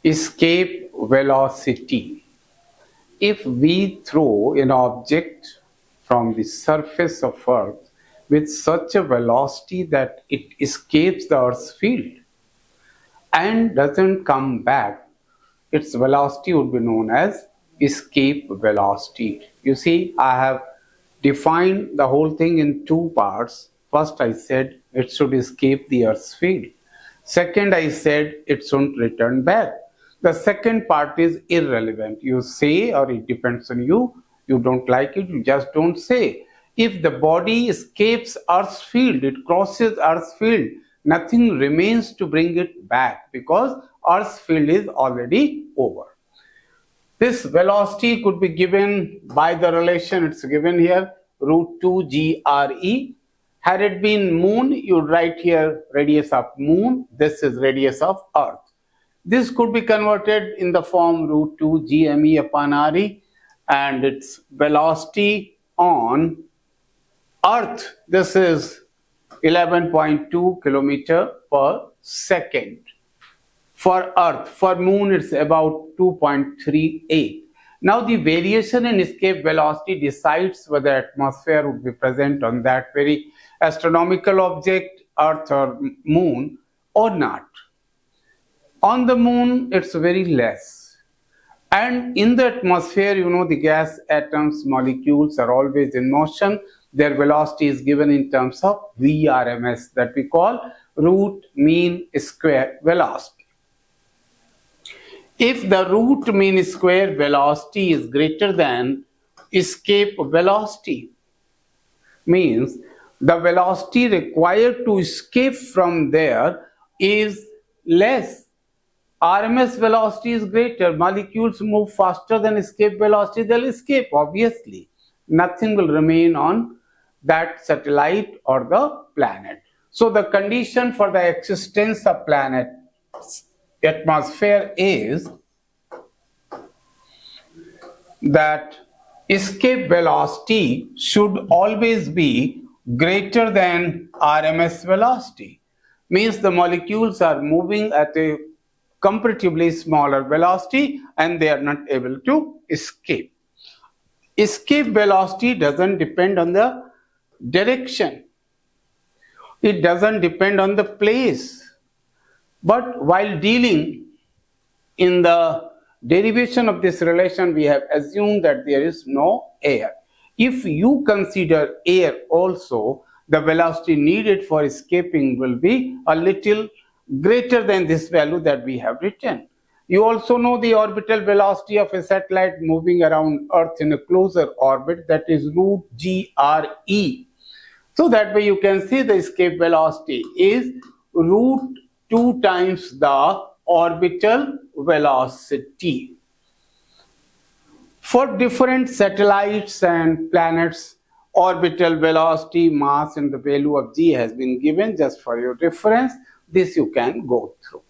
escape velocity. If we throw an object from the surface of Earth with such a velocity that it escapes the Earth's field and doesn't come back, its velocity would be known as escape velocity. You see, I have defined the whole thing in two parts. First, I said it should escape the Earth's field. Second, I said it shouldn't return back. The second part is irrelevant. You say, or it depends on you. You don't like it, you just don't say. If the body escapes Earth's field, it crosses Earth's field, nothing remains to bring it back because Earth's field is already over. This velocity could be given by the relation, it's given here, √2 GRE. Had it been moon, you'd write here radius of moon, this is radius of Earth. This could be converted in the form √2 GME upon RE, and its velocity on Earth, this is 11.2 kilometer per second. For Earth, for moon it's about 2.38. Now the variation in escape velocity decides whether atmosphere would be present on that very astronomical object, Earth or moon, or not. On the moon it's very less, and in the atmosphere, you know, the gas atoms, molecules are always in motion. Their velocity is given in terms of VRMS, that we call root mean square velocity. If the root mean square velocity is greater than escape velocity, means the velocity required to escape from there is less. RMS velocity is greater, molecules move faster than escape velocity, they'll escape, obviously. Nothing will remain on that satellite or the planet. So the condition for the existence of planet's atmosphere is that escape velocity should always be greater than RMS velocity. Means the molecules are moving at a comparatively smaller velocity and they are not able to escape. Escape velocity doesn't depend on the direction. It doesn't depend on the place. But while dealing in the derivation of this relation, we have assumed that there is no air. If you consider air also, the velocity needed for escaping will be a little greater than this value that we have written. You also know the orbital velocity of a satellite moving around Earth in a closer orbit, that is √GRE. So that way you can see the escape velocity is √2 times the orbital velocity. For different satellites and planets, orbital velocity, mass and the value of g has been given just for your reference. This you can go through.